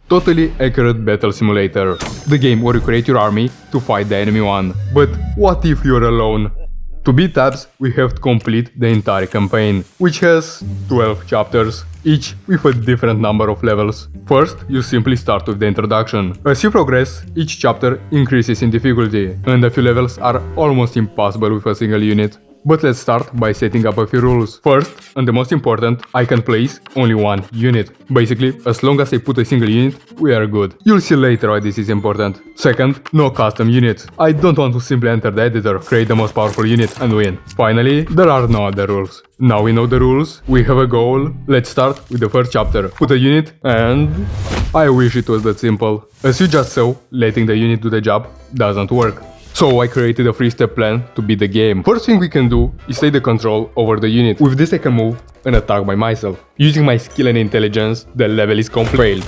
totally accurate battle simulator. The game where you create your army to fight the enemy one. But what if you're alone? To beat tabs, we have to complete the entire campaign, which has 12 chapters, each with a different number of levels. First, you simply start with the introduction. As you progress, each chapter increases in difficulty, and a few levels are almost impossible with a single unit. But let's start by setting up a few rules. First, and the most important, I can place only one unit. Basically, as long as I put a single unit, we are good. You'll see later why this is important. Second, no custom units. I don't want to simply enter the editor, create the most powerful unit and win. Finally, there are no other rules. Now we know the rules, we have a goal. Let's start with the first chapter. Put a unit and... I wish it was that simple. As you just saw, letting the unit do the job doesn't work. So I created a 3-step plan to beat the game. First thing we can do is take the control over the unit. With this I can move and attack by myself. Using my skill and intelligence, the level is completed.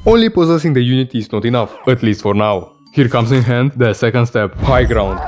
Only possessing the unit is not enough, at least for now. Here comes in hand the second step, high ground.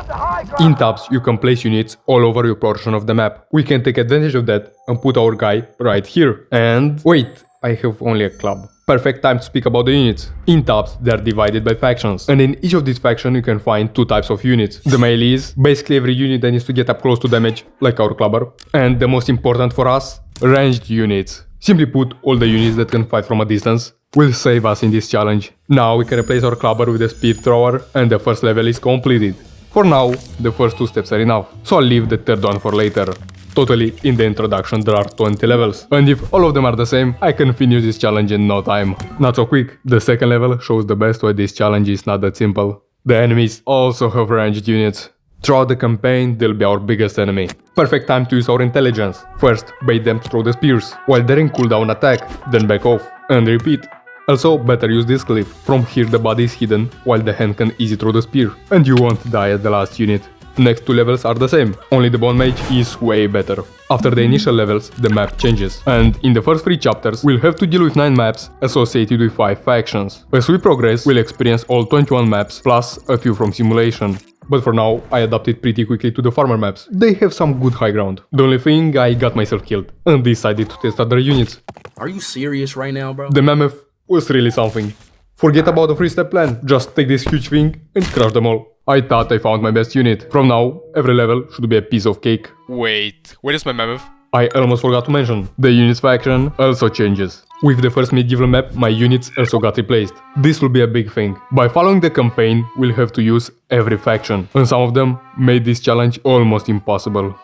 In tabs you can place units all over your portion of the map. We can take advantage of that and put our guy right here. And wait, I have only a club. Perfect time to speak about the units. In tabs, they are divided by factions, and in each of these factions you can find two types of units. The melees, basically every unit that needs to get up close to damage, like our clubber. And the most important for us, ranged units. Simply put, all the units that can fight from a distance will save us in this challenge. Now we can replace our clubber with a speed thrower, and the first level is completed. For now, the first two steps are enough, so I'll leave the third one for later. Totally, in the introduction there are 20 levels, and if all of them are the same, I can finish this challenge in no time. Not so quick. The second level shows the best why this challenge is not that simple. The enemies also have ranged units. Throughout the campaign, they'll be our biggest enemy. Perfect time to use our intelligence. First, bait them to throw the spears, while they're in cooldown attack, then back off, and repeat. Also, better use this cliff. From here the body is hidden, while the hand can easily throw the spear, and you won't die at the last unit. Next two levels are the same, only the Bone Mage is way better. After the initial levels, the map changes, and in the first 3 chapters, we'll have to deal with 9 maps associated with 5 factions. As we progress, we'll experience all 21 maps, plus a few from simulation. But for now, I adapted pretty quickly to the farmer maps. They have some good high ground. The only thing, I got myself killed, and decided to test other units. Are you serious right now, bro? The mammoth was really something. Forget about the 3-step plan, just take this huge thing and crush them all. I thought I found my best unit. From now, every level should be a piece of cake. Wait, where is my mammoth? I almost forgot to mention, the units faction also changes. With the first medieval map, my units also got replaced. This will be a big thing. By following the campaign, we'll have to use every faction, and some of them made this challenge almost impossible.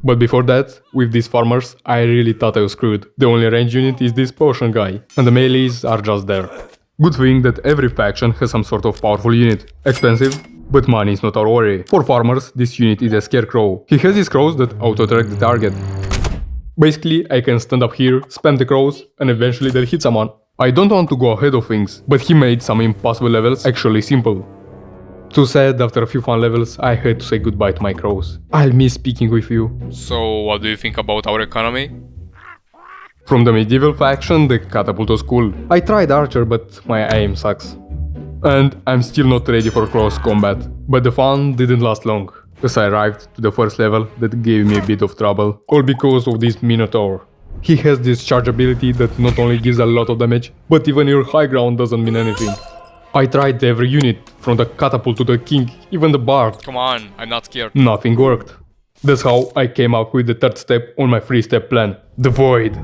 But before that, with these farmers, I really thought I was screwed. The only range unit is this potion guy, and the melees are just there. Good thing that every faction has some sort of powerful unit. Expensive, but money is not our worry. For farmers, this unit is a scarecrow. He has these crows that auto-track the target. Basically, I can stand up here, spam the crows, and eventually they'll hit someone. I don't want to go ahead of things, but he made some impossible levels actually simple. Too sad, after a few fun levels, I had to say goodbye to my crows. I'll miss speaking with you. So, what do you think about our economy? From the medieval faction, the catapult was cool. I tried archer, but my aim sucks. And I'm still not ready for close combat. But the fun didn't last long, as I arrived to the first level that gave me a bit of trouble, all because of this Minotaur. He has this charge ability that not only gives a lot of damage, but even your high ground doesn't mean anything. I tried every unit, from the catapult to the king, even the bard. Come on, I'm not scared. Nothing worked. That's how I came up with the third step on my 3-step plan, the void.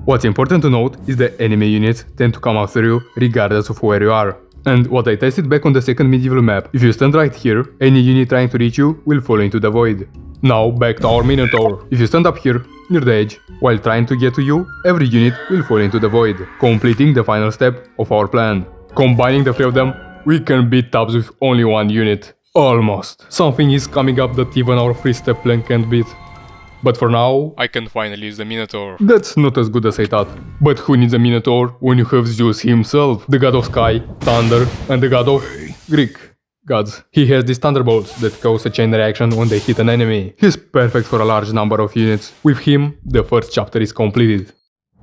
What's important to note is that enemy units tend to come after you regardless of where you are. And what I tested back on the second medieval map, if you stand right here, any unit trying to reach you will fall into the void. Now back to our Minotaur. If you stand up here, near the edge, while trying to get to you, every unit will fall into the void, completing the final step of our plan. Combining the 3 of them, we can beat tabs with only 1 unit. Almost. Something is coming up that even our 3-step plan can't beat. But for now, I can finally use the Minotaur. that's not as good as I thought. But who needs a Minotaur when you have Zeus himself, the god of sky, thunder, and the god of Greek gods? He has these thunderbolts that cause a chain reaction when they hit an enemy. He's perfect for a large number of units. With him, the first chapter is completed.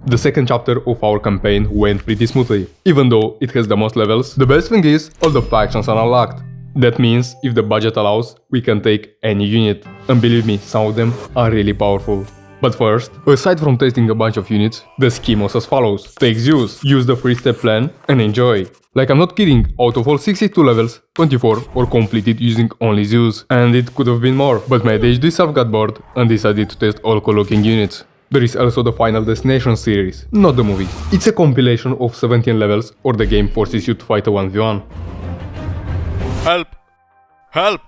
The second chapter of our campaign went pretty smoothly. Even though it has the most levels, the best thing is all the factions are unlocked. That means, if the budget allows, we can take any unit. And believe me, some of them are really powerful. But first, aside from testing a bunch of units, the scheme was as follows. Take Zeus, use the 3-step plan, and enjoy. Like, I'm not kidding, out of all 62 levels, 24 were completed using only Zeus, and it could have been more, but my ADHD self got bored and decided to test all cool-looking units. There is also the Final Destination series, not the movie. It's a compilation of 17 levels, or the game forces you to fight a 1v1. Help! Help!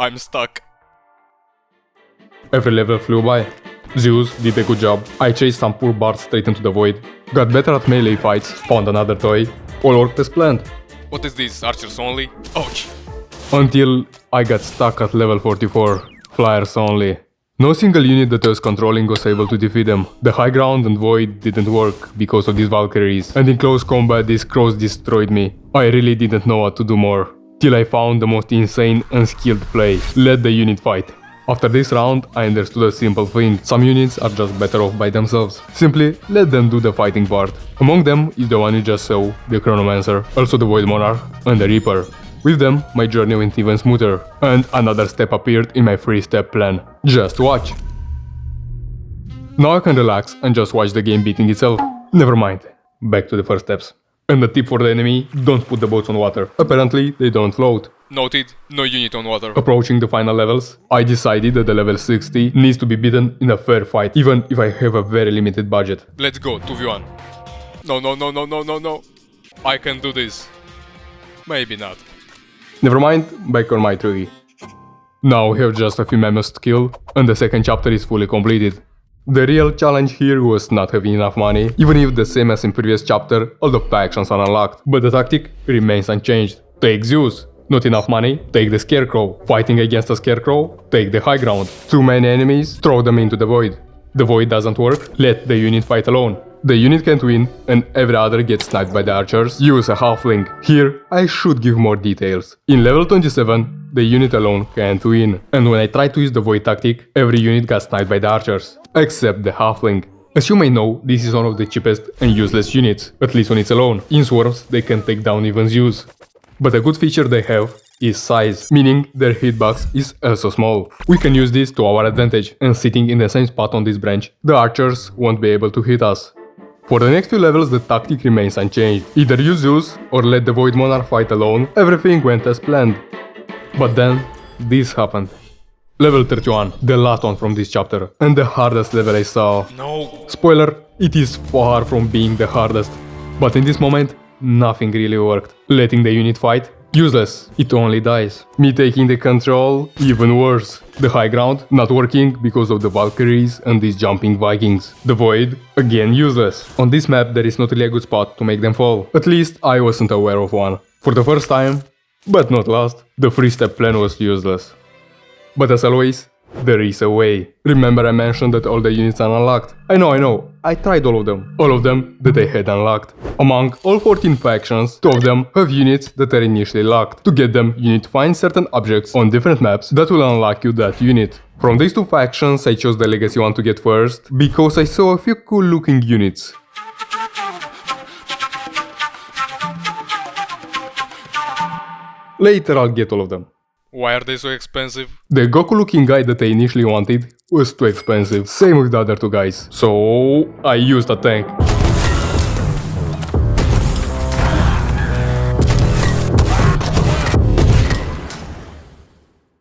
I'm stuck. Every level flew by. Zeus did a good job. I chased some poor bards straight into the void, got better at melee fights, found another toy, all worked as planned. What is this? Archers only? Ouch! Until I got stuck at level 44, flyers only. No single unit that I was controlling was able to defeat them. The high ground and void didn't work because of these Valkyries, and in close combat these crows destroyed me. I really didn't know what to do more, till I found the most insane unskilled play. Let the unit fight. After this round, I understood a simple thing. Some units are just better off by themselves. Simply, let them do the fighting part. Among them is the one you just saw, the Chronomancer, also the Void Monarch, and the Reaper. With them, my journey went even smoother, and another step appeared in my 3-step plan. Just watch. Now I can relax and just watch the game beating itself. Never mind. Back to the first steps. And the tip for the enemy, don't put the boats on water. Apparently, they don't float. Noted, no unit on water. Approaching the final levels, I decided that the level 60 needs to be beaten in a fair fight, even if I have a very limited budget. Let's go, 2v1. No. I can do this. Maybe not. Never mind, back on my tree. Now we have just a few mammoths to kill, and the second chapter is fully completed. The real challenge here was not having enough money, even if the same as in previous chapter, all the factions are unlocked, but the tactic remains unchanged. Take Zeus. Not enough money? Take the Scarecrow. Fighting against a Scarecrow? Take the high ground. Too many enemies? Throw them into the void. The void doesn't work? Let the unit fight alone. The unit can't win, and every other gets sniped by the archers? Use a halfling. Here, I should give more details. In level 27, the unit alone can't win, and when I tried to use the void tactic, every unit got sniped by the archers. Except the halfling. As you may know, this is one of the cheapest and useless units, at least when it's alone. In swarms, they can take down even Zeus. But a good feature they have is size, meaning their hitbox is also small. We can use this to our advantage, and sitting in the same spot on this branch, the archers won't be able to hit us. For the next few levels the tactic remains unchanged. Either use Zeus or let the Void Monarch fight alone, everything went as planned. But then, this happened. Level 31, the last one from this chapter, and the hardest level I saw. No. Spoiler, it is far from being the hardest. But in this moment, nothing really worked. Letting the unit fight? Useless. It only dies. Me taking the control? Even worse. The high ground? Not working because of the Valkyries and these jumping Vikings. The void? Again useless. On this map there is not really a good spot to make them fall. At least I wasn't aware of one. For the first time, but not last, the 3-step plan was useless. But as always, there is a way. Remember I mentioned that all the units are unlocked? I know, I tried all of them. All of them that I had unlocked. Among all 14 factions, 2 of them have units that are initially locked. To get them, you need to find certain objects on different maps that will unlock you that unit. From these 2 factions, I chose the legacy one to get first, because I saw a few cool looking units. Later I'll get all of them. Why are they so expensive? The Goku looking guy that I initially wanted was too expensive, same with the other 2 guys. So I used a tank.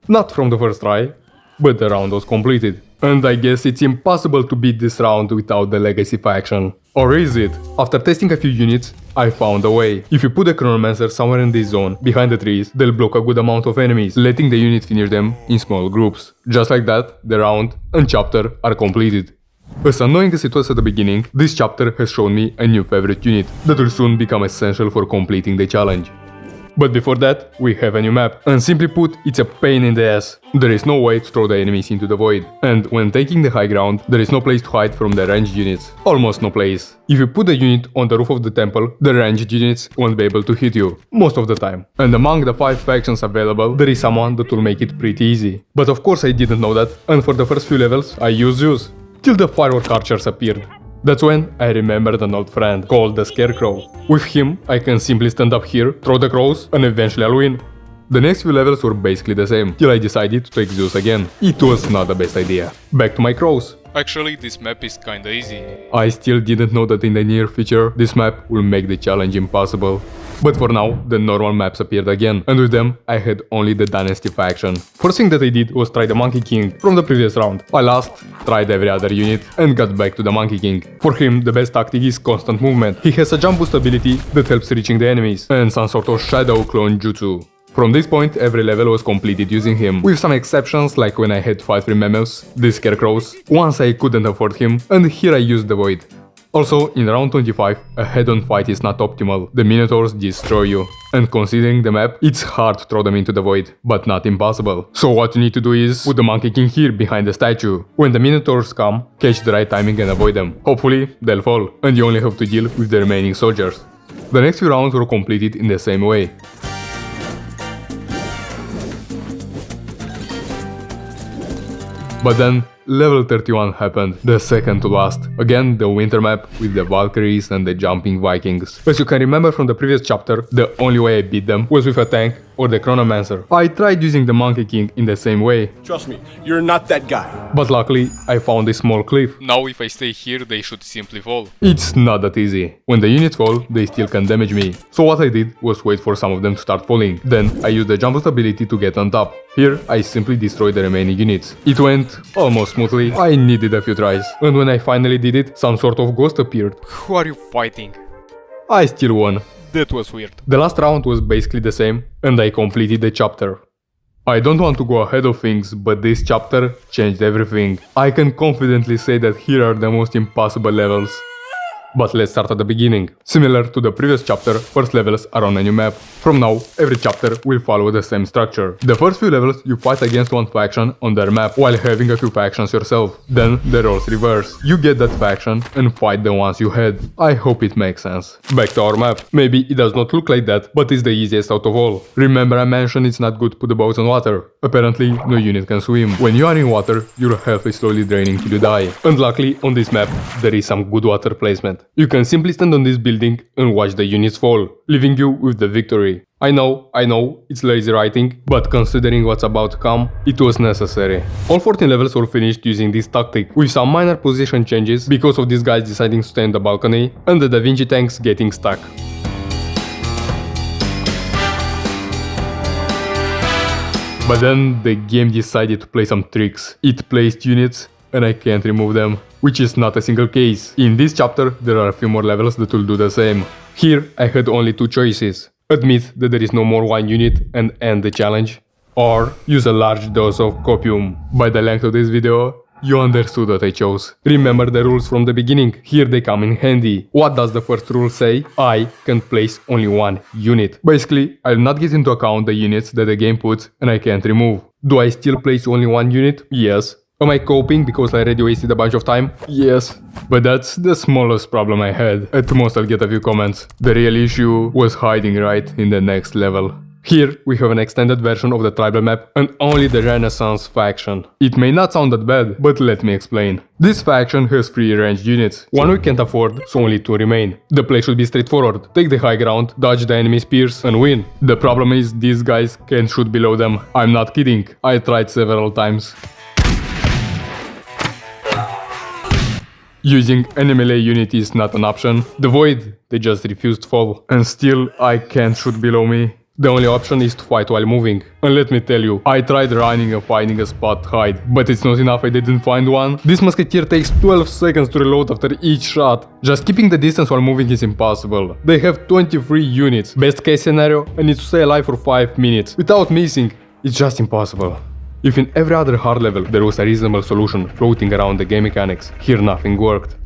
Not from the first try, but the round was completed. And I guess it's impossible to beat this round without the legacy faction. Or is it? After testing a few units, I found a way. If you put a Chronomancer somewhere in this zone, behind the trees, they'll block a good amount of enemies, letting the unit finish them in small groups. Just like that, the round and chapter are completed. As annoying as it was at the beginning, this chapter has shown me a new favorite unit that will soon become essential for completing the challenge. But before that, we have a new map, and simply put, it's a pain in the ass. There is no way to throw the enemies into the void, and when taking the high ground, there is no place to hide from the ranged units. Almost no place. If you put a unit on the roof of the temple, the ranged units won't be able to hit you, most of the time. And among the 5 factions available, there is someone that will make it pretty easy. But of course I didn't know that, and for the first few levels, I used Zeus, till the firework archers appeared. That's when I remembered an old friend called the Scarecrow. With him, I can simply stand up here, throw the crows, and eventually I'll win. The next few levels were basically the same, till I decided to take Zeus again. It was not the best idea. Back to my crows. Actually, this map is kinda easy. I still didn't know that in the near future, this map will make the challenge impossible. But for now, the normal maps appeared again, and with them, I had only the Dynasty faction. First thing that I did was try the Monkey King from the previous round. I lost, tried every other unit, and got back to the Monkey King. For him, the best tactic is constant movement. He has a jump boost ability that helps reaching the enemies, and some sort of shadow clone jutsu. From this point, every level was completed using him, with some exceptions like when I had 5 free memos, the scarecrows, once I couldn't afford him, and here I used the void. Also, in round 25, a head-on fight is not optimal, the minotaurs destroy you. And considering the map, it's hard to throw them into the void, but not impossible. So what you need to do is put the Monkey King here behind the statue. When the minotaurs come, catch the right timing and avoid them. Hopefully, they'll fall, and you only have to deal with the remaining soldiers. The next few rounds were completed in the same way. But then, level 31 happened, the second to last. Again, the winter map with the Valkyries and the jumping Vikings. As you can remember from the previous chapter, the only way I beat them was with a tank or the Chronomancer. I tried using the Monkey King in the same way. Trust me, you're not that guy. But luckily, I found a small cliff. Now if I stay here, they should simply fall. It's not that easy. When the units fall, they still can damage me. So what I did was wait for some of them to start falling. Then I used the jump boost ability to get on top. Here, I simply destroyed the remaining units. It went almost smoothly. I needed a few tries. And when I finally did it, some sort of ghost appeared. Who are you fighting? I still won. That was weird. The last round was basically the same, and I completed the chapter. I don't want to go ahead of things, but this chapter changed everything. I can confidently say that here are the most impossible levels. But let's start at the beginning. Similar to the previous chapter, first levels are on a new map. From now, every chapter will follow the same structure. The first few levels you fight against one faction on their map while having a few factions yourself. Then the roles reverse. You get that faction and fight the ones you had. I hope it makes sense. Back to our map. Maybe it does not look like that, but it's the easiest out of all. Remember I mentioned it's not good to put the boats on water. Apparently, no unit can swim. When you are in water, your health is slowly draining till you die. And luckily, on this map, there is some good water placement. You can simply stand on this building and watch the units fall, leaving you with the victory. I know, it's lazy writing, but considering what's about to come, it was necessary. All 14 levels were finished using this tactic, with some minor position changes because of these guys deciding to stay on the balcony and the Da Vinci tanks getting stuck. But then the game decided to play some tricks. It placed units and I can't remove them, which is not a single case. In this chapter, there are a few more levels that will do the same. Here, I had only two choices. Admit that there is no more one unit and end the challenge, or use a large dose of copium. By the length of this video, you understood what I chose. Remember the rules from the beginning, here they come in handy. What does the first rule say? I can place only one unit. Basically, I'll not get into account the units that the game puts and I can't remove. Do I still place only one unit? Yes. Am I coping because I already wasted a bunch of time? Yes. But that's the smallest problem I had. At most I'll get a few comments. The real issue was hiding right in the next level. Here we have an extended version of the tribal map and only the Renaissance faction. It may not sound that bad, but let me explain. This faction has 3 ranged units. One we can't afford, so only 2 remain. The play should be straightforward. Take the high ground, dodge the enemy spears and win. The problem is these guys can't shoot below them. I'm not kidding. I tried several times. Using any melee unit is not an option. The void, they just refuse to fall. And still, I can't shoot below me. The only option is to fight while moving. And let me tell you, I tried running and finding a spot to hide, but it's not enough I didn't find one. This musketeer takes 12 seconds to reload after each shot. Just keeping the distance while moving is impossible. They have 23 units. Best case scenario, I need to stay alive for 5 minutes. Without missing, it's just impossible. If in every other hard level there was a reasonable solution floating around the game mechanics, here nothing worked.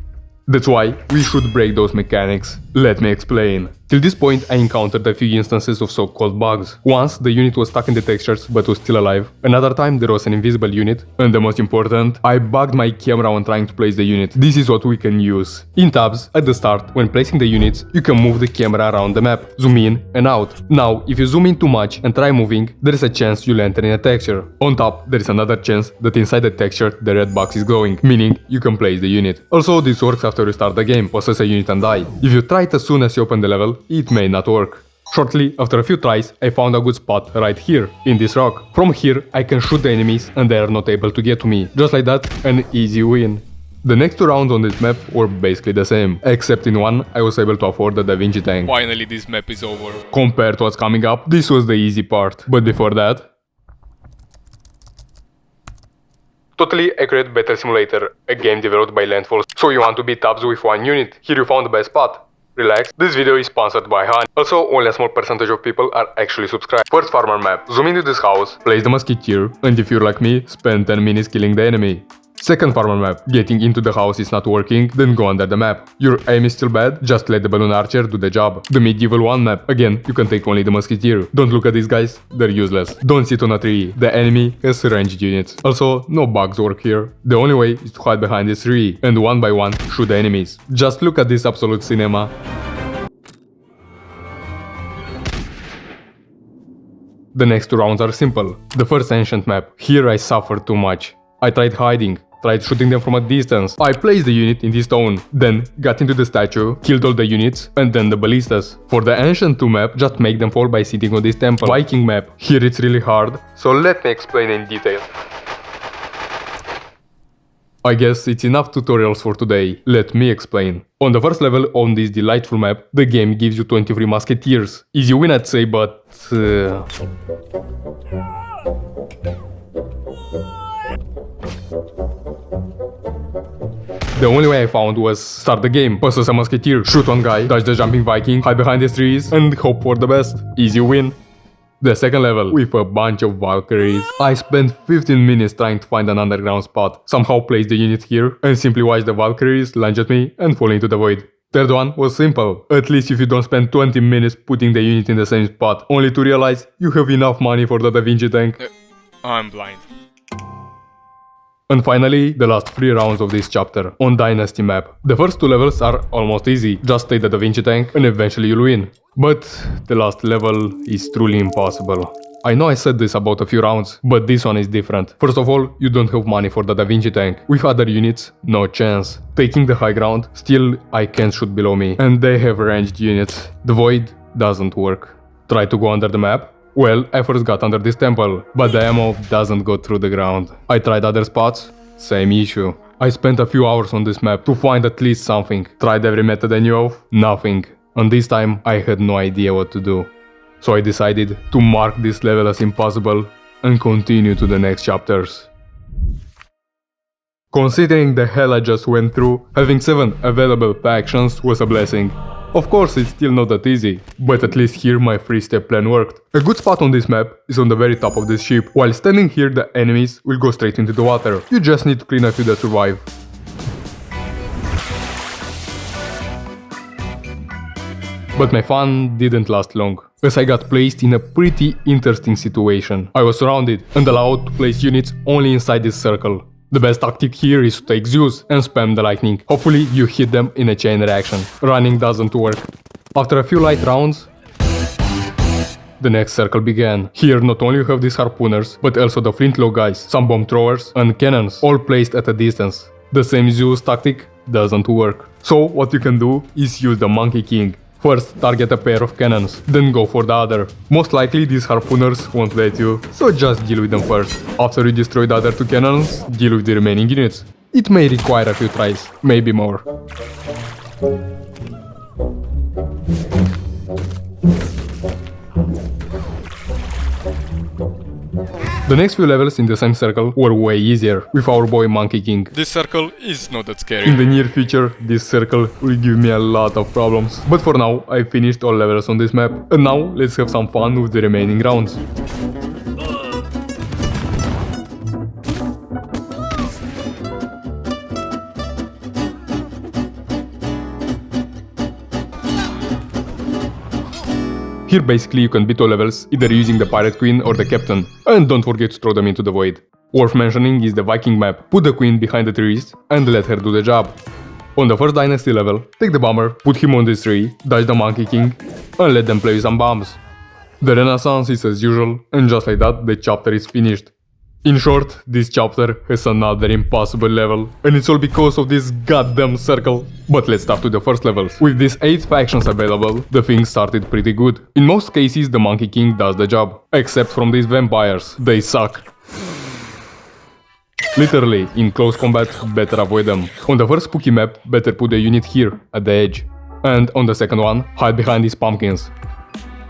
That's why we should break those mechanics. Let me explain. Till this point I encountered a few instances of so-called bugs. Once the unit was stuck in the textures but was still alive. Another time there was an invisible unit. And the most important, I bugged my camera when trying to place the unit. This is what we can use. In tabs, at the start, when placing the units, you can move the camera around the map, zoom in and out. Now, if you zoom in too much and try moving, there is a chance you'll enter in a texture. On top, there is another chance that inside the texture the red box is glowing, meaning you can place the unit. Also, this works after you start the game, possess a unit and die. If you try it as soon as you open the level, it may not work. Shortly, after a few tries, I found a good spot right here, in this rock. From here, I can shoot the enemies and they are not able to get to me. Just like that, an easy win. The next 2 rounds on this map were basically the same, except in one I was able to afford the Da Vinci tank. Finally, this map is over. Compared to what's coming up, this was the easy part. But before that... Totally accurate battle simulator, a game developed by Landfall. So you want to beat tabs with one unit. Here you found the best spot. Relax, this video is sponsored by Han. Also, only a small percentage of people are actually subscribed. First farmer map. Zoom into this house, place the musketeer, and if you're like me, spend 10 minutes killing the enemy. Second farmer map. Getting into the house is not working, then go under the map. Your aim is still bad, just let the balloon archer do the job. The medieval 1 map. Again, you can take only the musketeer. Don't look at these guys, they're useless. Don't sit on a tree, the enemy has ranged units. Also, no bugs work here. The only way is to hide behind this tree, and one by one shoot the enemies. Just look at this absolute cinema. The next 2 rounds are simple. The first ancient map. Here I suffered too much. I tried hiding, tried shooting them from a distance. I placed the unit in this stone, then got into the statue, killed all the units, and then the ballistas. For the ancient 2 map, just make them fall by sitting on this temple. Viking map. Here it's really hard, so let me explain in detail. I guess it's enough tutorials for today. Let me explain. On the first level on this delightful map, the game gives you 23 musketeers. Easy win I'd say, but... The only way I found was start the game, pass as a musketeer, shoot one guy, dodge the jumping Viking, hide behind the trees, and hope for the best. Easy win. The second level, with a bunch of Valkyries. I spent 15 minutes trying to find an underground spot, somehow placed the unit here, and simply watched the Valkyries lunge at me and fall into the void. Third one was simple, at least if you don't spend 20 minutes putting the unit in the same spot, only to realize you have enough money for the Da Vinci tank. I'm blind. And finally, the last 3 rounds of this chapter, on Dynasty map. The first 2 levels are almost easy, just take the Da Vinci tank and eventually you'll win. But the last level is truly impossible. I know I said this about a few rounds, but this one is different. First of all, you don't have money for the Da Vinci tank. With other units, no chance. Taking the high ground, still I can't shoot below me, and they have ranged units. The void doesn't work. Try to go under the map. Well, I first got under this temple, but the ammo doesn't go through the ground. I tried other spots, same issue. I spent a few hours on this map to find at least something. Tried every method I knew of, nothing. And this time I had no idea what to do. So I decided to mark this level as impossible and continue to the next chapters. Considering the hell I just went through, having 7 available factions was a blessing. Of course, it's still not that easy, but at least here my 3-step plan worked. A good spot on this map is on the very top of this ship. While standing here, the enemies will go straight into the water. You just need to clean a few that survive. But my fun didn't last long, as I got placed in a pretty interesting situation. I was surrounded and allowed to place units only inside this circle. The best tactic here is to take Zeus and spam the lightning. Hopefully you hit them in a chain reaction. Running doesn't work. After a few light rounds, the next circle began. Here not only you have these harpooners, but also the flintlock guys, some bomb throwers and cannons, all placed at a distance. The same Zeus tactic doesn't work. So what you can do is use the Monkey King. First, target a pair of cannons, then go for the other. Most likely these harpooners won't let you, so just deal with them first. After you destroy the other 2 cannons, deal with the remaining units. It may require a few tries, maybe more. The next few levels in the same circle were way easier, with our boy Monkey King. This circle is not that scary. In the near future, this circle will give me a lot of problems. But for now, I finished all levels on this map. And now, let's have some fun with the remaining rounds. Here basically you can beat all levels either using the Pirate Queen or the Captain, and don't forget to throw them into the void. Worth mentioning is the Viking map. Put the Queen behind the trees and let her do the job. On the first Dynasty level, take the bomber, put him on this tree, dodge the Monkey King, and let them play with some bombs. The Renaissance is as usual, and just like that the chapter is finished. In short, this chapter has another impossible level, and it's all because of this goddamn circle. But let's start with the first levels. With these 8 factions available, the things started pretty good. In most cases, the Monkey King does the job, except from these vampires. They suck. Literally, in close combat, better avoid them. On the first spooky map, better put a unit here, at the edge. And on the second one, hide behind these pumpkins.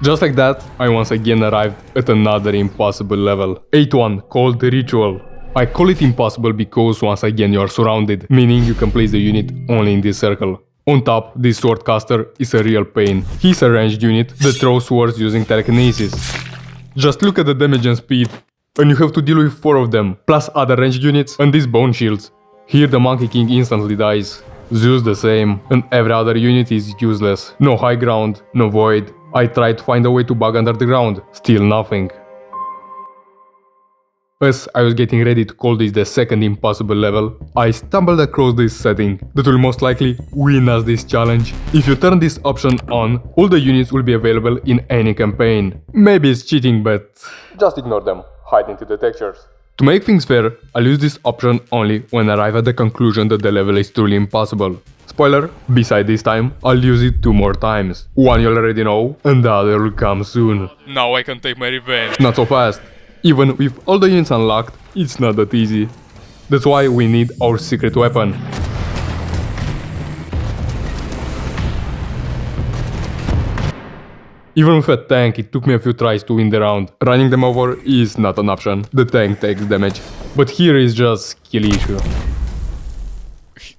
Just like that, I once again arrived at another impossible level. 8-1, called the Ritual. I call it impossible because once again you are surrounded, meaning you can place the unit only in this circle. On top, this swordcaster is a real pain. He's a ranged unit that throws swords using telekinesis. Just look at the damage and speed, and you have to deal with 4 of them, plus other ranged units and these bone shields. Here the Monkey King instantly dies. Zeus the same, and every other unit is useless. No high ground, no void. I tried to find a way to bug under the ground, still nothing. As I was getting ready to call this the second impossible level, I stumbled across this setting that will most likely win us this challenge. If you turn this option on, all the units will be available in any campaign. Maybe it's cheating, but just ignore them, hide into the textures. To make things fair, I'll use this option only when I arrive at the conclusion that the level is truly impossible. Spoiler, beside this time, I'll use it 2 more times. One you already know, and the other will come soon. Now I can take my revenge. Not so fast. Even with all the units unlocked, it's not that easy. That's why we need our secret weapon. Even with a tank, it took me a few tries to win the round. Running them over is not an option. The tank takes damage. But here is just skill issue.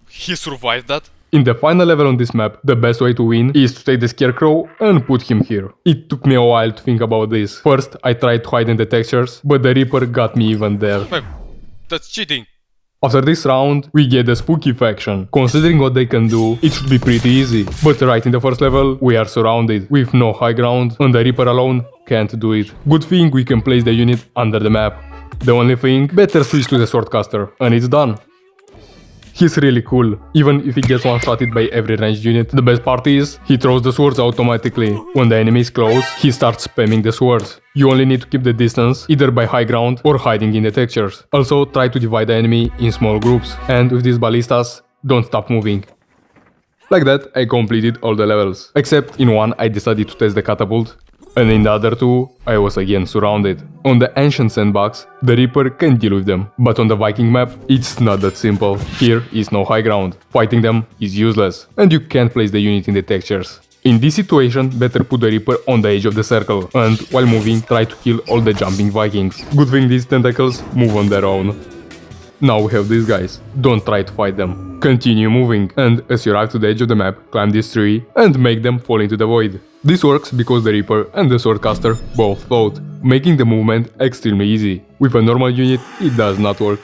He survived that? In the final level on this map, the best way to win is to take the Scarecrow and put him here. It took me a while to think about this. First, I tried to hide in the textures, but the Reaper got me even there. Man, that's cheating. After this round, we get the Spooky faction. Considering what they can do, it should be pretty easy. But right in the first level, we are surrounded, with no high ground, and the Reaper alone can't do it. Good thing we can place the unit under the map. The only thing, better switch to the Swordcaster, and it's done. He's really cool, even if he gets one-shotted by every ranged unit. The best part is, he throws the swords automatically. When the enemy is close, he starts spamming the swords. You only need to keep the distance, either by high ground or hiding in the textures. Also, try to divide the enemy in small groups, and with these ballistas, don't stop moving. Like that, I completed all the levels. Except in one I decided to test the catapult, and in the other 2, I was again surrounded. On the Ancient Sandbox, the Reaper can deal with them, but on the Viking map, it's not that simple. Here is no high ground. Fighting them is useless, and you can't place the unit in the textures. In this situation, better put the Reaper on the edge of the circle, and while moving, try to kill all the jumping Vikings. Good thing these tentacles move on their own. Now we have these guys. Don't try to fight them. Continue moving, and as you arrive to the edge of the map, climb this tree and make them fall into the void. This works because the Reaper and the Swordcaster both float, making the movement extremely easy. With a normal unit, it does not work.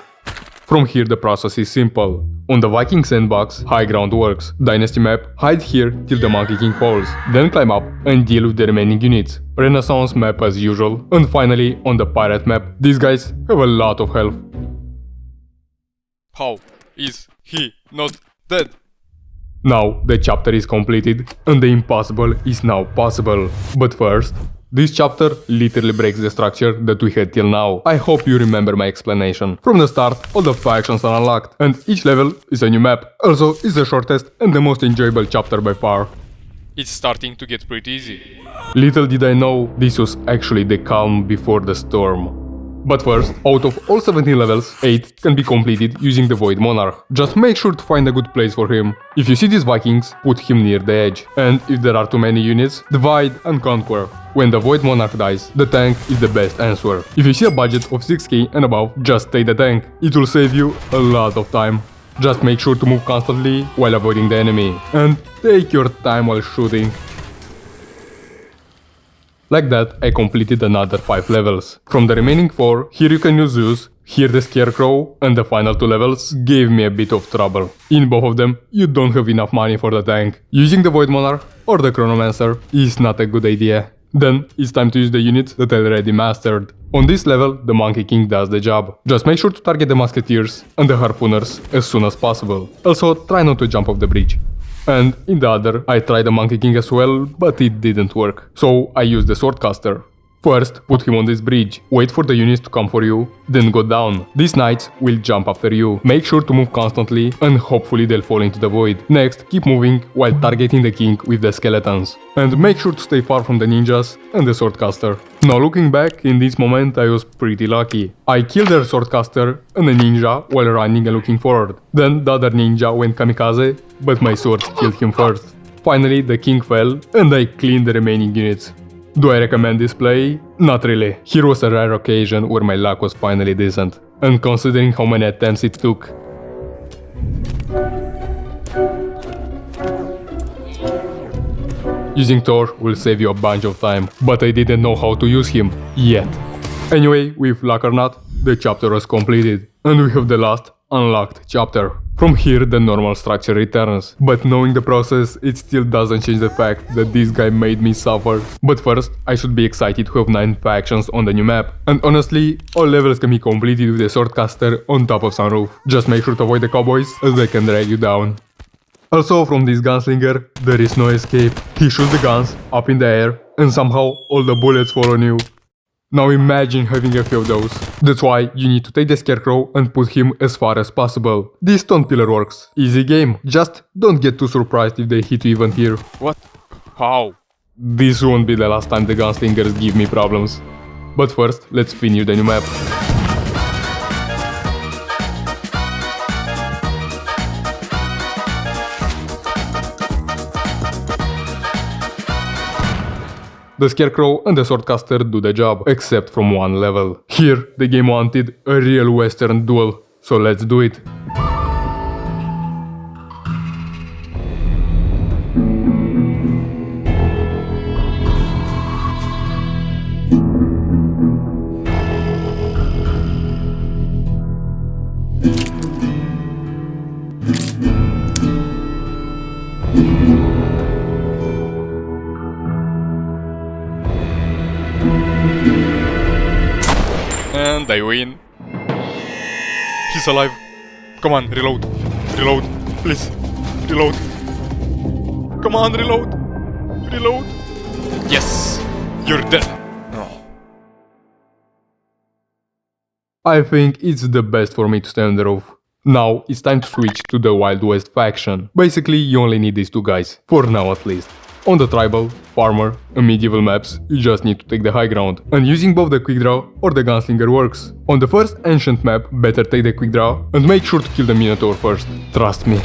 From here the process is simple. On the Viking Sandbox, high ground works. Dynasty map, hide here till the Monkey King falls. Then climb up and deal with the remaining units. Renaissance map as usual. And finally, on the Pirate map, these guys have a lot of health. How is he not dead? Now the chapter is completed and the impossible is now possible. But first, this chapter literally breaks the structure that we had till now. I hope you remember my explanation. From the start, all the factions are unlocked and each level is a new map. Also, it's the shortest and the most enjoyable chapter by far. It's starting to get pretty easy. Little did I know, this was actually the calm before the storm. But first, out of all 17 levels, 8 can be completed using the Void Monarch. Just make sure to find a good place for him. If you see these Vikings, put him near the edge. And if there are too many units, divide and conquer. When the Void Monarch dies, the tank is the best answer. If you see a budget of 6k and above, just take the tank. It will save you a lot of time. Just make sure to move constantly while avoiding the enemy. And take your time while shooting. Like that, I completed another 5 levels. From the remaining 4, here you can use Zeus, here the Scarecrow, and the final 2 levels gave me a bit of trouble. In both of them, you don't have enough money for the tank. Using the Void Monarch or the Chronomancer is not a good idea. Then, it's time to use the units that I already mastered. On this level, the Monkey King does the job. Just make sure to target the Musketeers and the Harpooners as soon as possible. Also, try not to jump off the bridge. And in the other, I tried the Monkey King as well, but it didn't work. So I used the Swordcaster. First, put him on this bridge, wait for the units to come for you, then go down. These knights will jump after you. Make sure to move constantly and hopefully they'll fall into the void. Next, keep moving while targeting the king with the skeletons. And make sure to stay far from the ninjas and the swordcaster. Now looking back, in this moment I was pretty lucky. I killed their swordcaster and a ninja while running and looking forward. Then the other ninja went kamikaze, but my sword killed him first. Finally the king fell and I cleaned the remaining units. Do I recommend this play? Not really. Here was a rare occasion where my luck was finally decent. And considering how many attempts it took. Using Thor will save you a bunch of time, but I didn't know how to use him yet. Anyway, with luck or not, the chapter was completed. And we have the last unlocked chapter. From here the normal structure returns, but knowing the process, it still doesn't change the fact that this guy made me suffer. But first, I should be excited to have 9 factions on the new map. And honestly, all levels can be completed with the swordcaster on top of some roof. Just make sure to avoid the cowboys as they can drag you down. Also, from this gunslinger, there is no escape. He shoots the guns up in the air and somehow all the bullets fall on you. Now imagine having a few of those. That's why you need to take the scarecrow and put him as far as possible. This stone pillar works. Easy game. Just don't get too surprised if they hit you even here. What? How? This won't be the last time the gunslingers give me problems. But first, let's finish the new map. The Scarecrow and the Swordcaster do the job, except from one level. Here, the game wanted a real western duel, so let's do it. And I win. He's alive. Come on, reload. Reload. Please. Reload. Come on, reload. Reload. Yes. You're dead. Oh. I think it's the best for me to stay on the roof. Now it's time to switch to the Wild West faction. Basically, you only need these two guys, for now at least. On the tribal, farmer, and medieval maps, you just need to take the high ground, and using both the quick draw or the gunslinger works. On the first ancient map, better take the quick draw and make sure to kill the minotaur first, trust me.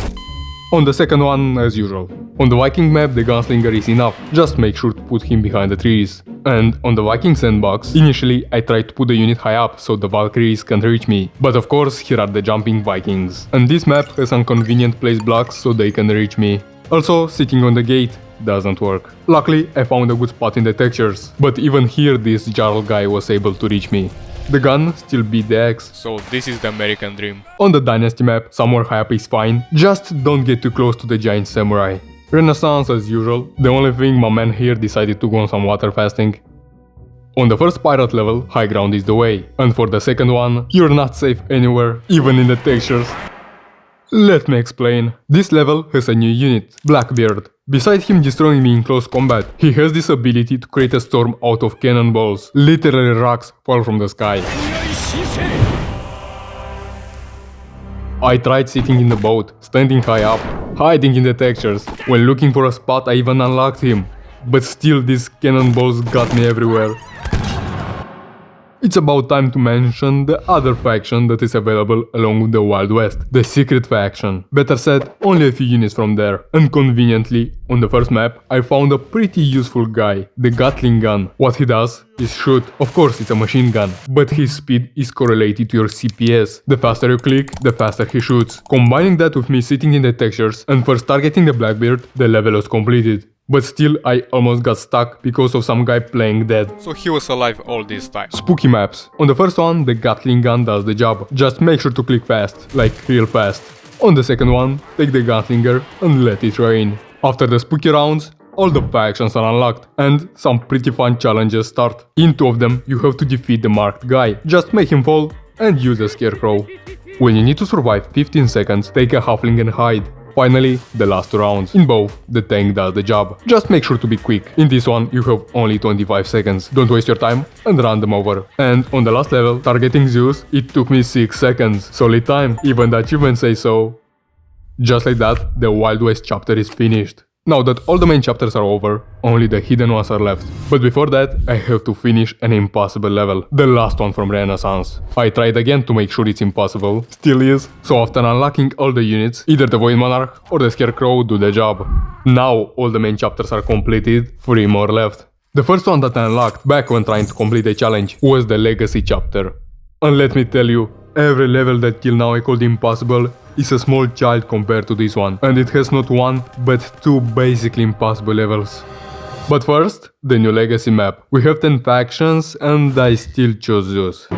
On the second one, as usual. On the Viking map, the gunslinger is enough, just make sure to put him behind the trees. And on the Viking sandbox, initially I tried to put the unit high up so the Valkyries can't reach me. But of course, here are the jumping Vikings. And this map has some convenient place blocks so they can reach me. Also, sitting on the gate doesn't work. Luckily, I found a good spot in the textures, but even here this Jarl guy was able to reach me. The gun still beat the axe. So this is the American dream. On the Dynasty map, somewhere high up is fine, just don't get too close to the giant samurai. Renaissance as usual, the only thing my man here decided to go on some water fasting. On the first pirate level, high ground is the way, and for the second one, you're not safe anywhere, even in the textures. Let me explain. This level has a new unit, Blackbeard. Besides him destroying me in close combat, he has this ability to create a storm out of cannonballs. Literally rocks fall from the sky. I tried sitting in the boat, standing high up, hiding in the textures. When looking for a spot I even unlocked him. But still these cannonballs got me everywhere. It's about time to mention the other faction that is available along with the Wild West, the Secret faction. Better said, only a few units from there. And conveniently, on the first map, I found a pretty useful guy, the Gatling gun. What he does is shoot. Of course, it's a machine gun, but his speed is correlated to your CPS. The faster you click, the faster he shoots. Combining that with me sitting in the textures and first targeting the Blackbeard, the level was completed. But still, I almost got stuck because of some guy playing dead. So he was alive all this time. Spooky maps. On the first one, the Gatling gun does the job. Just make sure to click fast, like real fast. On the second one, take the Gunslinger and let it rain. After the spooky rounds, all the factions are unlocked and some pretty fun challenges start. In 2 of them, you have to defeat the marked guy. Just make him fall and use the Scarecrow. When you need to survive 15 seconds, take a halfling and hide. Finally, the last 2 rounds. In both, the tank does the job. Just make sure to be quick. In this one, you have only 25 seconds. Don't waste your time and run them over. And on the last level, targeting Zeus, it took me 6 seconds. Solid time, even the achievements say so. Just like that, the Wild West chapter is finished. Now that all the main chapters are over, only the hidden ones are left. But before that, I have to finish an impossible level, the last one from Renaissance. I tried again to make sure it's impossible, still is, so after unlocking all the units, either the Void Monarch or the Scarecrow do the job. Now all the main chapters are completed, 3 more left. The first one that I unlocked back when trying to complete a challenge was the Legacy chapter. And let me tell you, every level that till now I called impossible is a small child compared to this one, and it has not 1 but 2 basically impossible levels. But first, the new Legacy map. We have 10 factions and I still chose Zeus.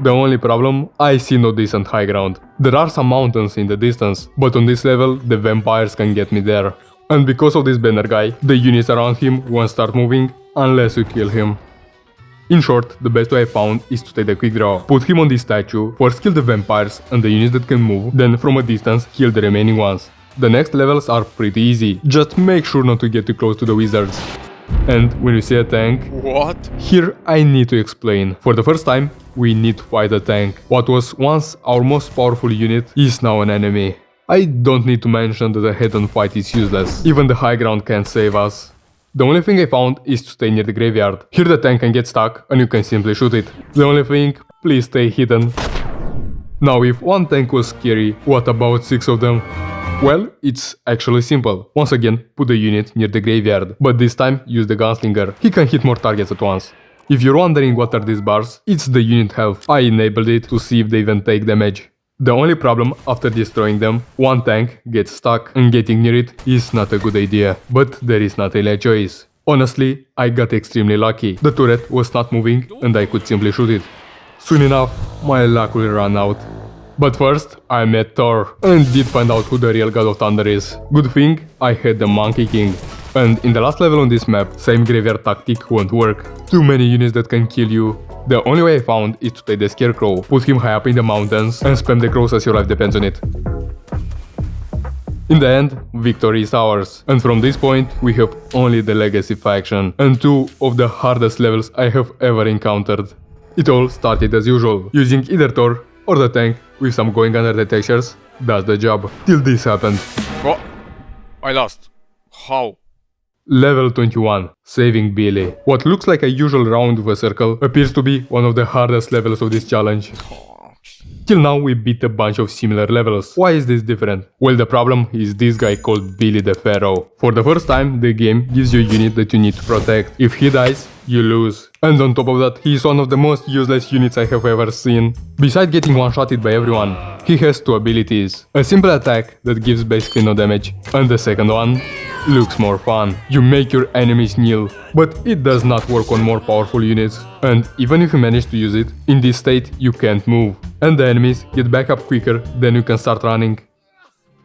The only problem, I see no decent high ground. There are some mountains in the distance, but on this level the vampires can get me there. And because of this banner guy, the units around him won't start moving unless you kill him. In short, the best way I found is to take the quick draw. Put him on this statue, first kill the vampires and the units that can move, then from a distance kill the remaining ones. The next levels are pretty easy, just make sure not to get too close to the wizards. And when you see a tank... What? Here I need to explain. For the first time, we need to fight a tank. What was once our most powerful unit is now an enemy. I don't need to mention that a head-on fight is useless, even the high ground can't save us. The only thing I found is to stay near the graveyard. Here the tank can get stuck and you can simply shoot it. The only thing, please stay hidden. Now if one tank was scary, what about 6 of them? Well, it's actually simple. Once again, put the unit near the graveyard, but this time use the gunslinger. He can hit more targets at once. If you're wondering what are these bars, it's the unit health. I enabled it to see if they even take damage. The only problem, after destroying them, one tank gets stuck and getting near it is not a good idea, but there is not a choice. Honestly, I got extremely lucky. The turret was not moving and I could simply shoot it. Soon enough, my luck will run out. But first, I met Thor and did find out who the real God of Thunder is. Good thing, I had the Monkey King. And in the last level on this map, same graveyard tactic won't work. Too many units that can kill you. The only way I found is to take the Scarecrow, put him high up in the mountains and spam the crows as your life depends on it. In the end, victory is ours, and from this point we have only the Legacy faction and 2 of the hardest levels I have ever encountered. It all started as usual, using either Thor or the tank with some going under the textures does the job, till this happened. What? I lost. How? Level 21, Saving Billy. What looks like a usual round with a circle appears to be one of the hardest levels of this challenge. Till now we beat a bunch of similar levels. Why is this different? Well, the problem is this guy called Billy the Pharaoh. For the first time, the game gives you a unit that you need to protect. If he dies, you lose. And on top of that, he is one of the most useless units I have ever seen. Besides getting one-shotted by everyone, he has 2 abilities. A simple attack that gives basically no damage, and the second one looks more fun. You make your enemies kneel, but it does not work on more powerful units. And even if you manage to use it, in this state you can't move, and the enemies get back up quicker than you can start running.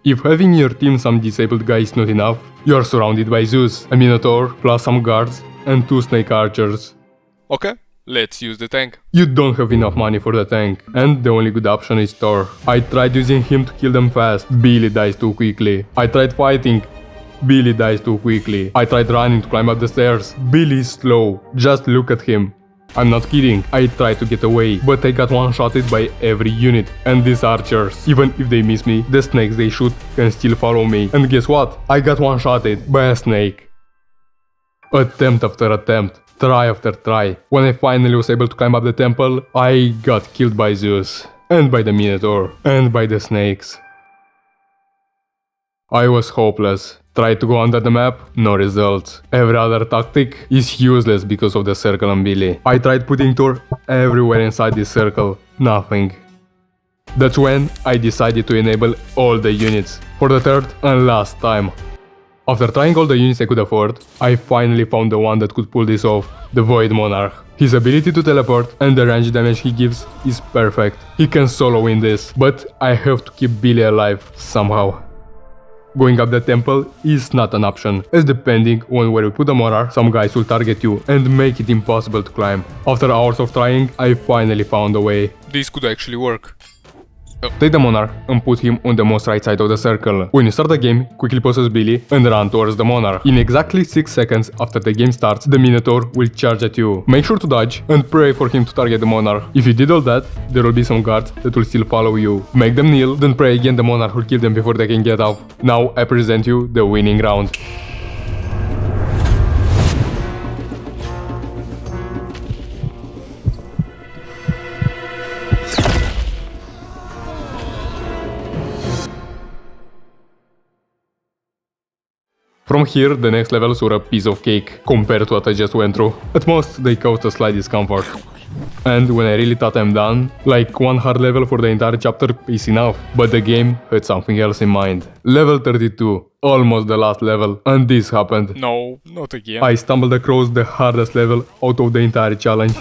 If having in your team some disabled guy is not enough, you are surrounded by Zeus, a Minotaur, plus some guards, and 2 snake archers. Okay, let's use the tank. You don't have enough money for the tank, and the only good option is Thor. I tried using him to kill them fast, Billy dies too quickly. I tried fighting, Billy dies too quickly. I tried running to climb up the stairs, Billy is slow, just look at him. I'm not kidding, I tried to get away, but I got one-shotted by every unit, and these archers, even if they miss me, the snakes they shoot can still follow me. And guess what? I got one-shotted by a snake. Attempt after attempt, try after try. When I finally was able to climb up the temple, I got killed by Zeus, and by the Minotaur, and by the snakes. I was hopeless. Tried to go under the map, no results. Every other tactic is useless because of the circle and Billy. I tried putting Thor everywhere inside this circle, nothing. That's when I decided to enable all the units, for the third and last time. After trying all the units I could afford, I finally found the one that could pull this off, the Void Monarch. His ability to teleport and the range damage he gives is perfect. He can solo win this, but I have to keep Billy alive somehow. Going up the temple is not an option, as depending on where you put the monarch, some guys will target you and make it impossible to climb. After hours of trying, I finally found a way. This could actually work. Take the monarch and put him on the most right side of the circle. When you start the game, quickly possess Billy and run towards the monarch. In exactly 6 seconds after the game starts, the Minotaur will charge at you. Make sure to dodge and pray for him to target the monarch. If you did all that, there will be some guards that will still follow you. Make them kneel, then pray again the monarch will kill them before they can get up. Now I present you the winning round. From here, the next levels were a piece of cake compared to what I just went through. At most, they caused a slight discomfort. And when I really thought I'm done, like one hard level for the entire chapter is enough, but the game had something else in mind. Level 32, almost the last level, and this happened. No, not again. I stumbled across the hardest level out of the entire challenge.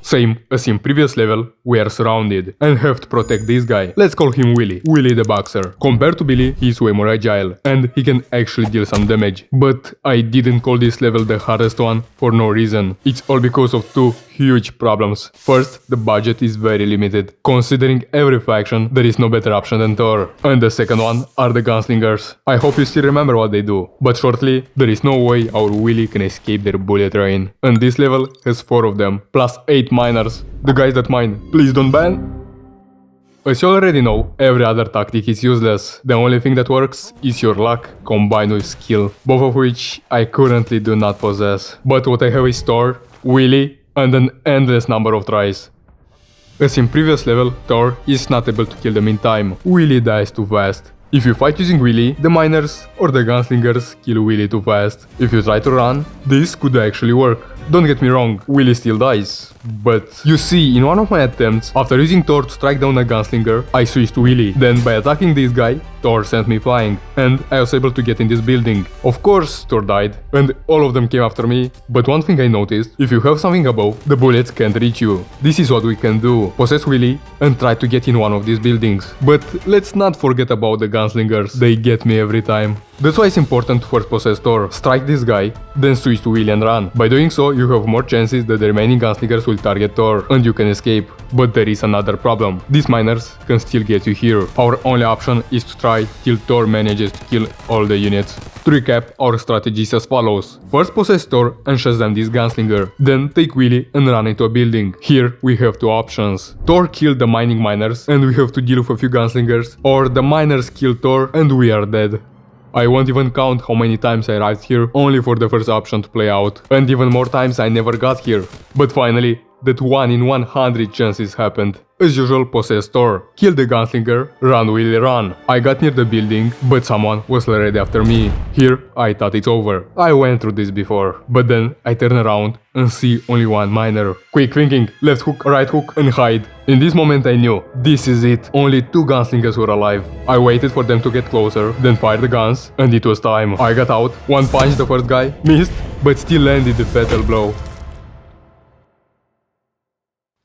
Same as in previous level, we are surrounded and have to protect this guy. Let's call him Willy. Willy the boxer. Compared to Billy, he's way more agile and he can actually deal some damage. But I didn't call this level the hardest one for no reason. It's all because of two huge problems. First, the budget is very limited. Considering every faction, there is no better option than Thor. And the second one are the gunslingers. I hope you still remember what they do. But shortly, there is no way our Willy can escape their bullet rain. And this level has 4 of them, plus 8 miners. The guys that mine, please don't ban. As you already know, every other tactic is useless. The only thing that works is your luck combined with skill, both of which I currently do not possess. But what I have is Thor, Willy, and an endless number of tries. As in previous level, Thor is not able to kill them in time. Willy dies too fast. If you fight using Willy, the miners or the gunslingers kill Willy too fast. If you try to run, this could actually work. Don't get me wrong, Willy still dies. But you see, in one of my attempts, after using Thor to strike down a gunslinger, I switched to Willy. Then by attacking this guy, Thor sent me flying, and I was able to get in this building. Of course, Thor died, and all of them came after me. But one thing I noticed, if you have something above, the bullets can't reach you. This is what we can do. Possess Willy and try to get in one of these buildings. But let's not forget about the gunslingers. They get me every time. That's why it's important to first possess Thor, strike this guy, then switch to Willy and run. By doing so, you have more chances that the remaining gunslingers will target Thor, and you can escape. But there is another problem. These miners can still get you here. Our only option is to try till Thor manages to kill all the units. To recap, our strategy is as follows. First possess Thor and Shazam this gunslinger. Then take Willy and run into a building. Here we have 2 options. Thor killed the mining miners and we have to deal with a few gunslingers, or the miners kill Thor and we are dead. I won't even count how many times I arrived here only for the first option to play out, and even more times I never got here. But finally, that 1 in 100 chances happened. As usual, possess Thor, kill the gunslinger, run Willy run. I got near the building, but someone was already after me. Here, I thought it's over. I went through this before. But then, I turn around and see only one miner. Quick thinking, left hook, right hook and hide. In this moment I knew, this is it. Only 2 gunslingers were alive. I waited for them to get closer, then fired the guns, and it was time. I got out, one punch the first guy, missed, but still landed the fatal blow.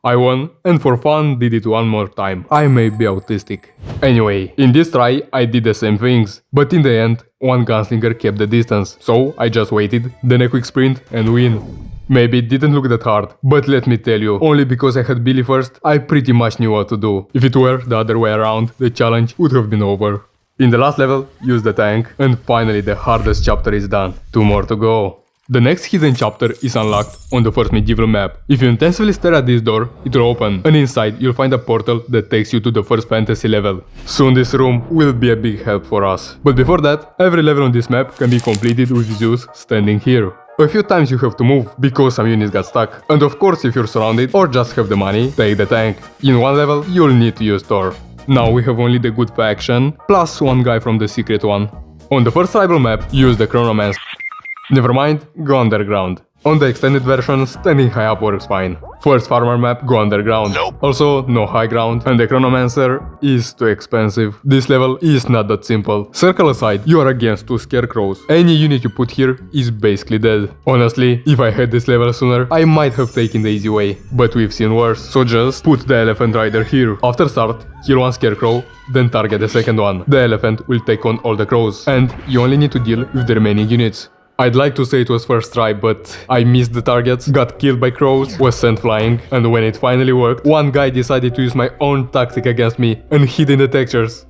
I won, and for fun did it one more time. I may be autistic. Anyway, in this try I did the same things, but in the end, one gunslinger kept the distance, so I just waited, then a quick sprint and win. Maybe it didn't look that hard, but let me tell you, only because I had Billy first, I pretty much knew what to do. If it were the other way around, the challenge would have been over. In the last level, use the tank, and finally the hardest chapter is done. 2 more to go. The next hidden chapter is unlocked on the first medieval map. If you intensively stare at this door, it will open, and inside you'll find a portal that takes you to the first fantasy level. Soon this room will be a big help for us. But before that, every level on this map can be completed with Zeus standing here. A few times you have to move, because some units got stuck. And of course, if you're surrounded or just have the money, take the tank. In one level, you'll need to use Thor. Now we have only the good faction, plus one guy from the secret one. On the first tribal map, use the Chronomancer. Never mind, go underground. On the extended version, standing high up works fine. First farmer map, go underground. Nope. Also, no high ground, and the Chronomancer is too expensive. This level is not that simple. Circle aside, you are against 2 scarecrows. Any unit you put here is basically dead. Honestly, if I had this level sooner, I might have taken the easy way. But we've seen worse, so just put the elephant rider here. After start, kill one scarecrow, then target the second one. The elephant will take on all the crows, and you only need to deal with the remaining units. I'd like to say it was first try, but I missed the targets, got killed by crows, was sent flying, and when it finally worked, one guy decided to use my own tactic against me and hid in the textures.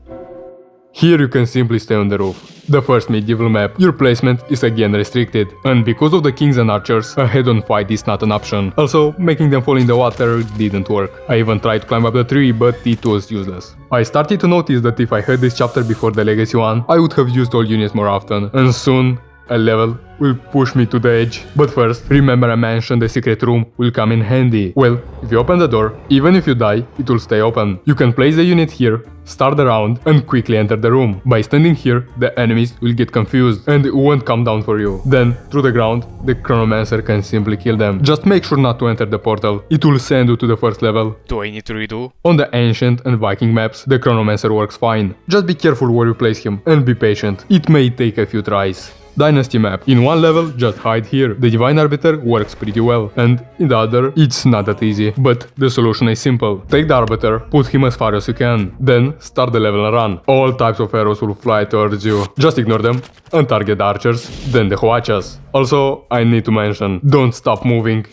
Here you can simply stay on the roof. The first medieval map, your placement is again restricted, and because of the kings and archers, a head-on fight is not an option. Also, making them fall in the water didn't work. I even tried to climb up the tree, but it was useless. I started to notice that if I had this chapter before the legacy one, I would have used all units more often, and soon a level will push me to the edge. But first, remember I mentioned the secret room will come in handy. Well, if you open the door, even if you die, it will stay open. You can place the unit here, start the round, and quickly enter the room. By standing here, the enemies will get confused and won't come down for you. Then, through the ground, the Chronomancer can simply kill them. Just make sure not to enter the portal. It will send you to the first level. Do I need to redo? On the Ancient and Viking maps, the Chronomancer works fine. Just be careful where you place him and be patient. It may take a few tries. Dynasty map. In one level, just hide here. The Divine Arbiter works pretty well, and in the other, it's not that easy. But the solution is simple. Take the Arbiter, put him as far as you can, then start the level and run. All types of arrows will fly towards you. Just ignore them and target the archers, then the Huachas. Also, I need to mention, don't stop moving.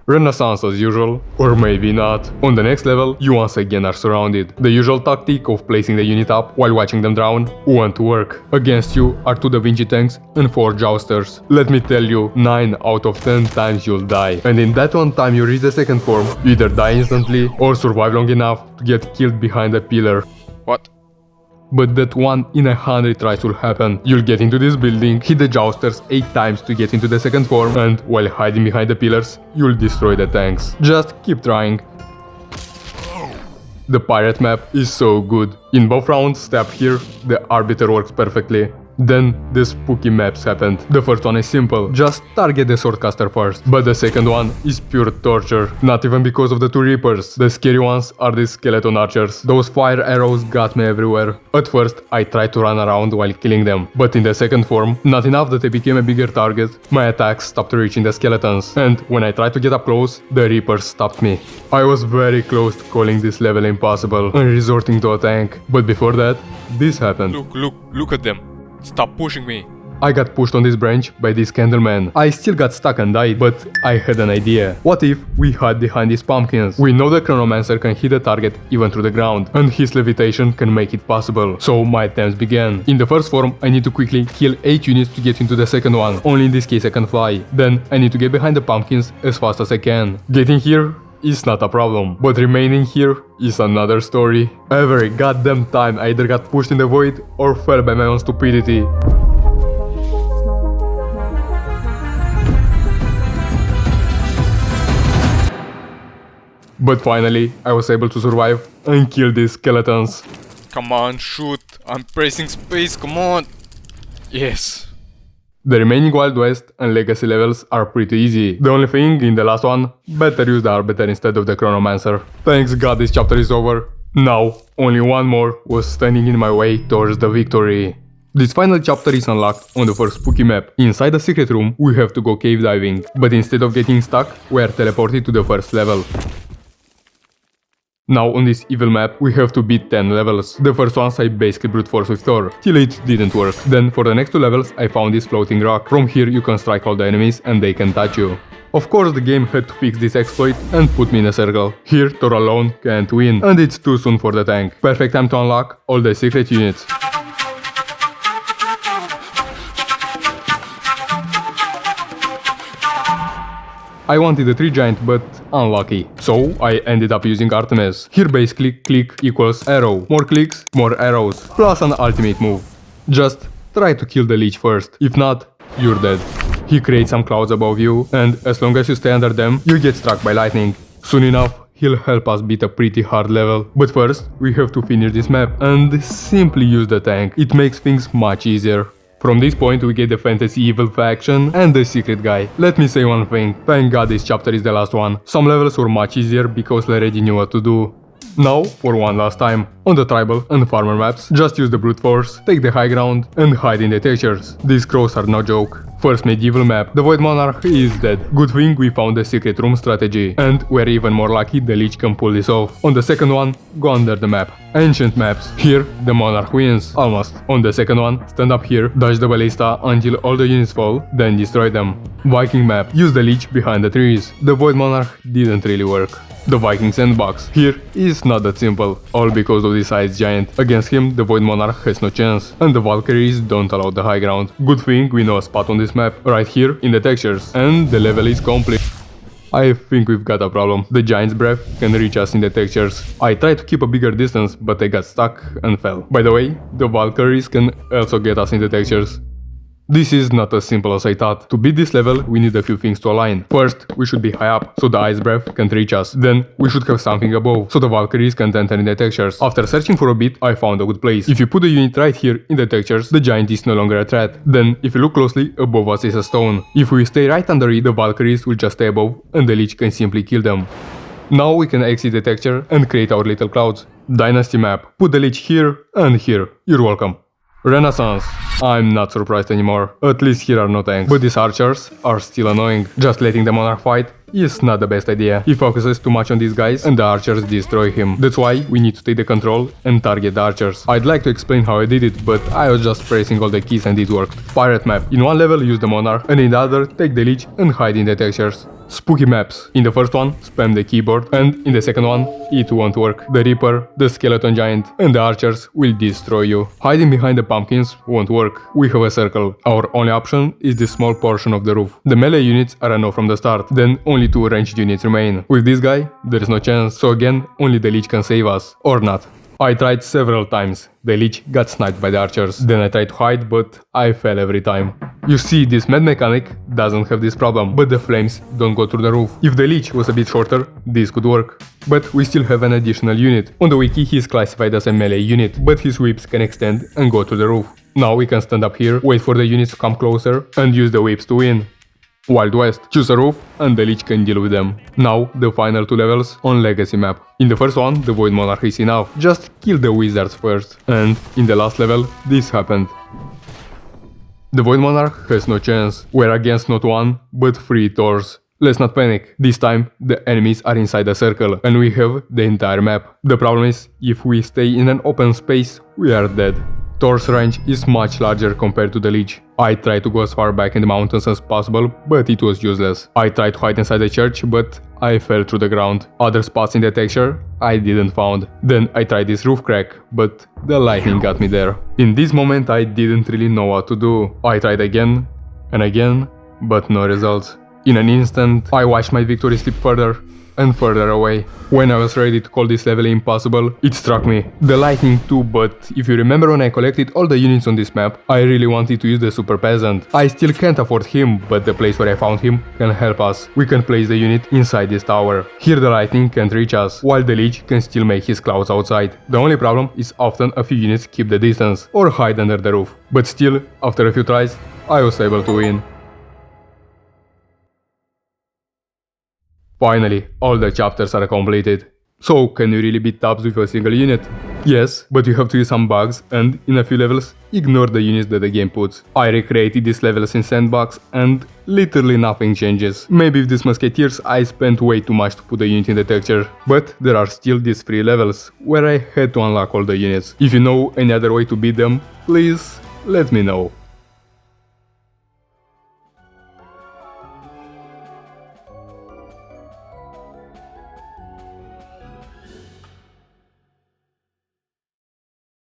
Renaissance as usual, or maybe not. On the next level, you once again are surrounded. The usual tactic of placing the unit up while watching them drown won't work. Against you are 2 Da Vinci tanks and 4 jousters. Let me tell you, 9 out of 10 times you'll die. And in that one time you reach the second form, you either die instantly or survive long enough to get killed behind a pillar. What? But that 1 in 100 tries will happen. You'll get into this building, hit the jousters 8 times to get into the second form, and while hiding behind the pillars, you'll destroy the tanks. Just keep trying. The pirate map is so good. In both rounds, step here, the Arbiter works perfectly. Then the spooky maps happened. The first one is simple, just target the swordcaster first. But the second one is pure torture. Not even because of the 2 reapers. The scary ones are the skeleton archers. Those fire arrows got me everywhere. At first, I tried to run around while killing them. But in the second form, not enough that I became a bigger target, my attacks stopped reaching the skeletons. And when I tried to get up close, the reapers stopped me. I was very close to calling this level impossible and resorting to a tank. But before that, this happened. Look at them. Stop pushing me. I got pushed on this branch by this candleman. I still got stuck and died, but I had an idea. What if we hide behind these pumpkins? We know the Chronomancer can hit a target even through the ground, and his levitation can make it possible. So my attempts began. In the first form, I need to quickly kill 8 units to get into the second one. Only in this case I can fly. Then I need to get behind the pumpkins as fast as I can. Getting here is not a problem, but remaining here is another story. Every goddamn time I either got pushed in the void or fell by my own stupidity. But finally, I was able to survive and kill these skeletons. Come on, shoot. I'm pressing space, come on. Yes. The remaining Wild West and Legacy levels are pretty easy. The only thing in the last one, better use the Arbiter instead of the Chronomancer. Thanks God this chapter is over. Now, only one more was standing in my way towards the victory. This final chapter is unlocked on the first spooky map. Inside the secret room, we have to go cave diving, but instead of getting stuck, we are teleported to the first level. Now on this evil map, we have to beat 10 levels. The first ones I basically brute force with Thor, till it didn't work. Then for the next 2 levels, I found this floating rock. From here you can strike all the enemies and they can touch you. Of course the game had to fix this exploit and put me in a circle. Here Thor alone can't win, and it's too soon for the tank. Perfect time to unlock all the secret units. I wanted a 3 giant, but unlucky. So I ended up using Artemis. Here basically click equals arrow. More clicks, more arrows. Plus an ultimate move. Just try to kill the leech first. If not, you're dead. He creates some clouds above you, and as long as you stay under them, you get struck by lightning. Soon enough, he'll help us beat a pretty hard level. But first, we have to finish this map and simply use the tank. It makes things much easier. From this point we get the fantasy evil faction and the secret guy. Let me say one thing, thank God this chapter is the last one. Some levels were much easier because I already knew what to do. Now, for one last time, on the tribal and farmer maps, just use the brute force, take the high ground and hide in the textures. These crows are no joke. First medieval map, the Void Monarch is dead. Good thing we found the secret room strategy, and we're even more lucky the Lich can pull this off. On the second one, go under the map. Ancient maps. Here, the Monarch wins. Almost. On the second one, stand up here, dodge the ballista until all the units fall, then destroy them. Viking map. Use the Lich behind the trees. The Void Monarch didn't really work. The Viking sandbox. Here is not that simple, all because of this ice giant. Against him, the Void Monarch has no chance, and the Valkyries don't allow the high ground. Good thing we know a spot on this map, right here in the textures, and the level is complete. I think we've got a problem. The giant's breath can reach us in the textures. I tried to keep a bigger distance, but I got stuck and fell. By the way, the Valkyries can also get us in the textures. This is not as simple as I thought. To beat this level, we need a few things to align. First, we should be high up, so the ice breath can't reach us. Then, we should have something above, so the Valkyries can't enter in the textures. After searching for a bit, I found a good place. If you put the unit right here in the textures, the giant is no longer a threat. Then, if you look closely, above us is a stone. If we stay right under it, the Valkyries will just stay above, and the Lich can simply kill them. Now we can exit the texture and create our little clouds. Dynasty map. Put the Lich here and here. You're welcome. Renaissance. I'm not surprised anymore. At least here are no tanks. But these archers are still annoying. Just letting the Monarch fight is not the best idea. He focuses too much on these guys and the archers destroy him. That's why we need to take the control and target the archers. I'd like to explain how I did it, but I was just pressing all the keys and it worked. Pirate map. In one level use the Monarch, and in the other take the Lich and hide in the textures. Spooky maps. In the first one, spam the keyboard, and in the second one, it won't work. The Reaper, the Skeleton Giant, and the archers will destroy you. Hiding behind the pumpkins won't work. We have a circle. Our only option is this small portion of the roof. The melee units are a no from the start, then only 2 ranged units remain. With this guy, there is no chance, so again, only the Lich can save us. Or not. I tried several times. The Lich got sniped by the archers. Then I tried to hide, but I fell every time. You see, this med mechanic doesn't have this problem, but the flames don't go through the roof. If the Lich was a bit shorter, this could work. But we still have an additional unit. On the wiki he is classified as a melee unit, but his whips can extend and go through the roof. Now we can stand up here, wait for the units to come closer, and use the whips to win. Wild West. Choose a roof and the Lich can deal with them. Now, the final 2 levels on Legacy map. In the first one, the Void Monarch is enough. Just kill the wizards first. And in the last level, this happened. The Void Monarch has no chance. We're against not 1, but 3 Thors. Let's not panic. This time, the enemies are inside the circle, and we have the entire map. The problem is, if we stay in an open space, we are dead. Thor's range is much larger compared to the Lich. I tried to go as far back in the mountains as possible, but it was useless. I tried to hide inside the church, but I fell through the ground. Other spots in the texture I didn't found. Then I tried this roof crack, but the lightning got me there. In this moment I didn't really know what to do. I tried again and again, but no results. In an instant, I watched my victory slip further and further away. When I was ready to call this level impossible, it struck me. The lightning too, but if you remember when I collected all the units on this map, I really wanted to use the Super Peasant. I still can't afford him, but the place where I found him can help us. We can place the unit inside this tower. Here the lightning can't reach us, while the Lich can still make his clouds outside. The only problem is often a few units keep the distance, or hide under the roof. But still, after a few tries, I was able to win. Finally, all the chapters are completed. So, can you really beat tabs with a single unit? Yes, but you have to use some bugs and, in a few levels, ignore the units that the game puts. I recreated these levels in Sandbox and literally nothing changes. Maybe with these musketeers I spent way too much to put the unit in the texture. But there are still these 3 levels, where I had to unlock all the units. If you know any other way to beat them, please let me know.